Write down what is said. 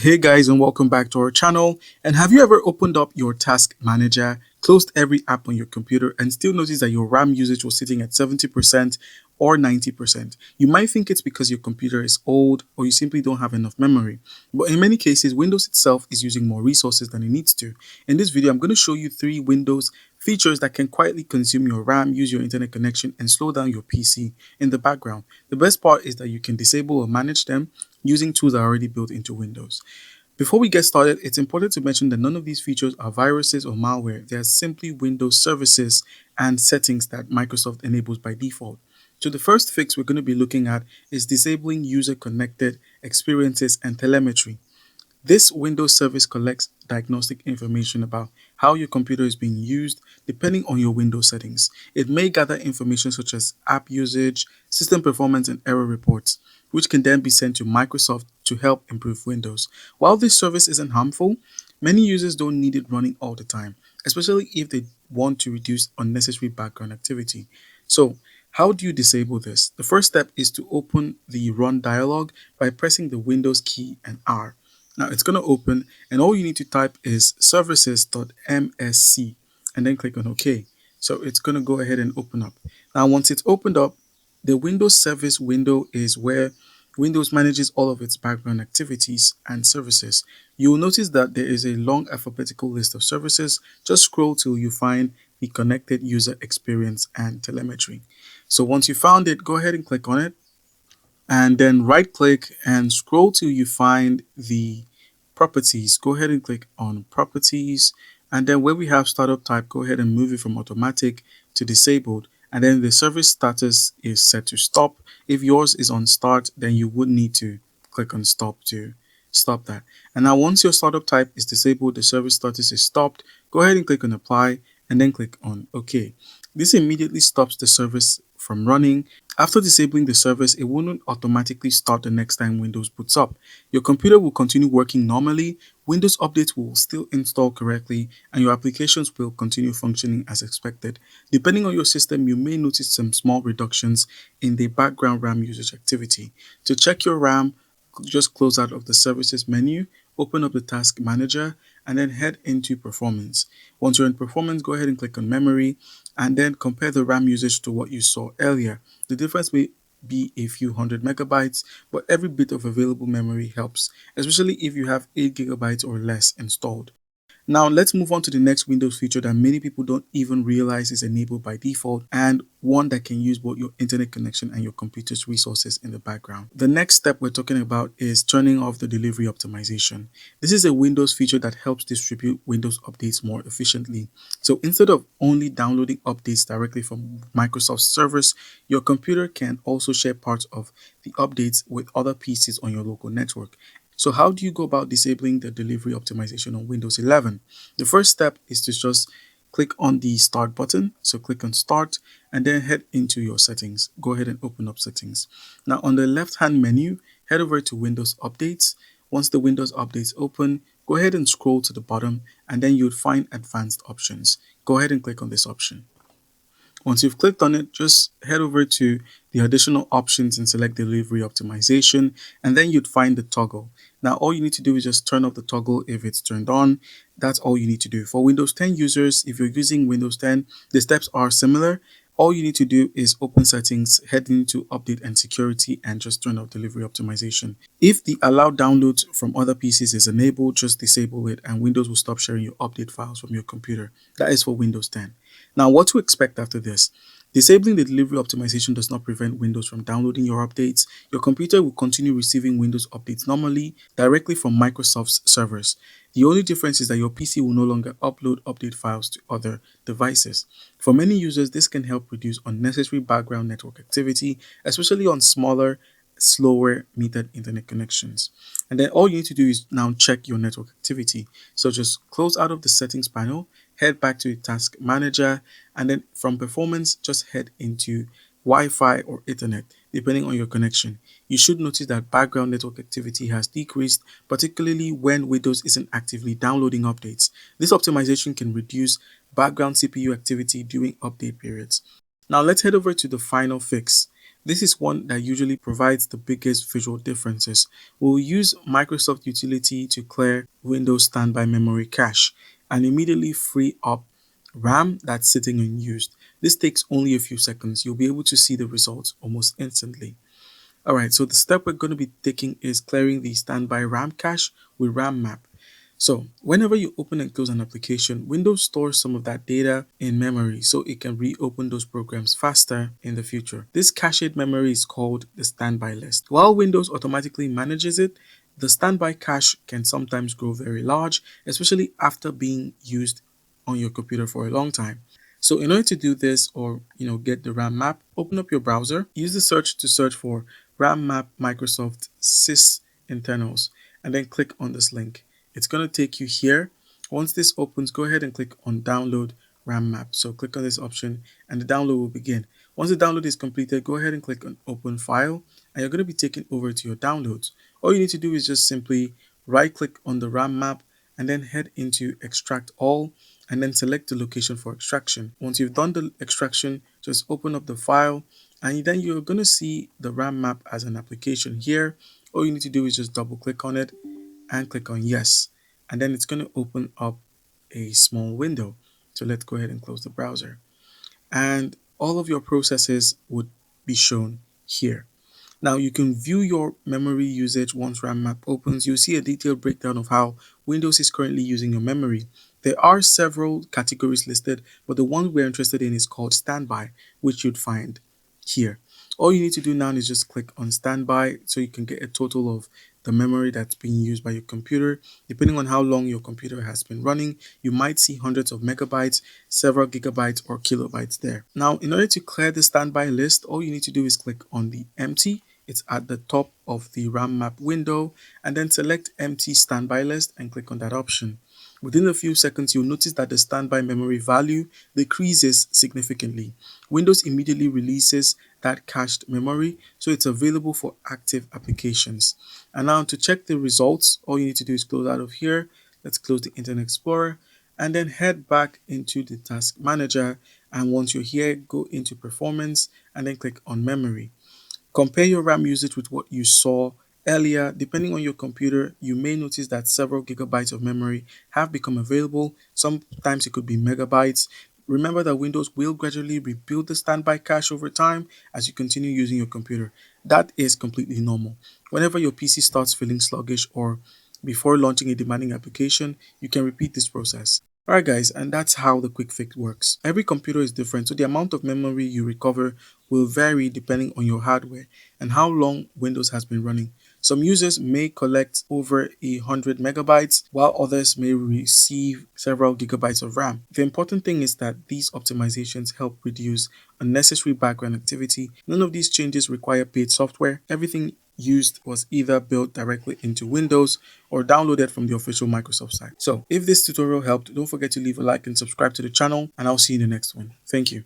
Hey guys, and welcome back to our channel. And have you ever opened up your task manager, closed every app on your computer, and still noticed that your RAM usage was sitting at 70% or 90%? You might think it's because your computer is old or you simply don't have enough memory. But in many cases, Windows itself is using more resources than it needs to. In this video, I'm going to show you 3 Windows features that can quietly consume your RAM, use your internet connection, and slow down your PC in the background. The best part is that you can disable or manage them using tools that are already built into Windows. Before we get started, it's important to mention that none of these features are viruses or malware. They are simply Windows services and settings that Microsoft enables by default. So the first fix we're going to be looking at is disabling user-connected experiences and telemetry. This Windows service collects diagnostic information about how your computer is being used depending on your Windows settings. It may gather information such as app usage, system performance, and error reports, which can then be sent to Microsoft to help improve Windows. While this service isn't harmful, many users don't need it running all the time, especially if they want to reduce unnecessary background activity. So, how do you disable this? The first step is to open the Run dialog by pressing the Windows key and R. Now it's going to open, and all you need to type is services.msc and then click on OK. So it's going to go ahead and open up. Now once it's opened up, the Windows service window is where Windows manages all of its background activities and services. You will notice that there is a long alphabetical list of services. Just scroll till you find the connected user experience and telemetry. So once you found it, go ahead and click on it, and then right click and scroll till you find the properties. Go ahead and click on properties, and then where we have startup type, go ahead and move it from automatic to disabled, and then the service status is set to stop. If yours is on start, then you would need to click on stop to stop that. And now once your startup type is disabled, the service status is stopped, go ahead and click on apply and then click on OK. This immediately stops the service from running. After disabling the service, it won't automatically start the next time Windows boots up. Your computer will continue working normally, Windows updates will still install correctly, and your applications will continue functioning as expected. Depending on your system, you may notice some small reductions in the background RAM usage activity. To check your RAM, just close out of the services menu, open up the task manager, and then head into performance. Once you're in performance, go ahead and click on memory and then compare the RAM usage to what you saw earlier. The difference may be a few hundred megabytes, but every bit of available memory helps, especially if you have 8 gigabytes or less installed. Now let's move on to the next Windows feature that many people don't even realize is enabled by default, and one that can use both your internet connection and your computer's resources in the background. The next step we're talking about is turning off the delivery optimization. This is a Windows feature that helps distribute Windows updates more efficiently. So instead of only downloading updates directly from Microsoft servers, your computer can also share parts of the updates with other PCs on your local network. So how do you go about disabling the delivery optimization on Windows 11? The first step is to just click on the start button. So click on start and then head into your settings. Go ahead and open up settings. Now on the left hand menu, head over to Windows updates. Once the Windows updates open, go ahead and scroll to the bottom and then you'd find advanced options. Go ahead and click on this option. Once you've clicked on it, just head over to the additional options and select delivery optimization, and then you'd find the toggle. Now all you need to do is just turn off the toggle if it's turned on. That's all you need to do. For Windows 10 users, if you're using Windows 10, the steps are similar. All you need to do is open settings, head into update and security, and just turn off delivery optimization. If the allow downloads from other PCs is enabled, just disable it and Windows will stop sharing your update files from your computer. That is for Windows 10. Now, what to expect after this? Disabling the delivery optimization does not prevent Windows from downloading your updates. Your computer will continue receiving Windows updates normally directly from Microsoft's servers. The only difference is that your PC will no longer upload update files to other devices. For many users, this can help reduce unnecessary background network activity, especially on smaller, slower metered internet connections. And then all you need to do is now check your network activity. So just close out of the settings panel, head back to the task manager, and then from performance, just head into Wi-Fi or Ethernet, depending on your connection. You should notice that background network activity has decreased, particularly when Windows isn't actively downloading updates. This optimization can reduce background CPU activity during update periods. Now let's head over to the final fix. This is one that usually provides the biggest visual differences. We'll use Microsoft utility to clear Windows standby memory cache and immediately free up RAM that's sitting unused. This takes only a few seconds. You'll be able to see the results almost instantly. Alright, so the step we're going to be taking is clearing the standby RAM cache with RAMMap. So whenever you open and close an application, Windows stores some of that data in memory so it can reopen those programs faster in the future. This cached memory is called the standby list. While Windows automatically manages it, the standby cache can sometimes grow very large, especially after being used on your computer for a long time. So in order to do this or get the RAM map, open up your browser, use the search to search for RAM map Microsoft sys internals, and then click on this link. It's going to take you here. Once this opens, go ahead and click on download RAM map. So click on this option and the download will begin. Once the download is completed, go ahead and click on open file and you're going to be taken over to your downloads. All you need to do is just simply right click on the RAM map and then head into extract all and then select the location for extraction. Once you've done the extraction, just open up the file and then you're going to see the RAM map as an application here. All you need to do is just double click on it and click on yes, and then it's going to open up a small window. So let's go ahead and close the browser and all of your processes would be shown here. Now you can view your memory usage once RAMMap opens. You'll see a detailed breakdown of how Windows is currently using your memory. There are several categories listed, but the one we're interested in is called standby, which you'd find here. All you need to do now is just click on standby so you can get a total of the memory that's being used by your computer. Depending on how long your computer has been running, you might see hundreds of megabytes, several gigabytes or kilobytes there. Now, in order to clear the standby list, all you need to do is click on the empty. It's at the top of the RAM map window and then select empty standby list and click on that option. Within a few seconds, you'll notice that the standby memory value decreases significantly. Windows immediately releases that cached memory, so it's available for active applications. And now to check the results, all you need to do is close out of here. Let's close the Internet Explorer and then head back into the Task Manager. And once you're here, go into Performance and then click on Memory. Compare your RAM usage with what you saw earlier. Depending on your computer, you may notice that several gigabytes of memory have become available. Sometimes it could be megabytes. Remember that Windows will gradually rebuild the standby cache over time as you continue using your computer. That is completely normal. Whenever your PC starts feeling sluggish or before launching a demanding application, you can repeat this process. Alright guys, and that's how the quick fix works. Every computer is different, so the amount of memory you recover will vary depending on your hardware and how long Windows has been running. Some users may collect over 100 megabytes, while others may receive several gigabytes of RAM. The important thing is that these optimizations help reduce unnecessary background activity. None of these changes require paid software. Everything used was either built directly into Windows or downloaded from the official Microsoft site. So if this tutorial helped, don't forget to leave a like and subscribe to the channel, and I'll see you in the next one. Thank you.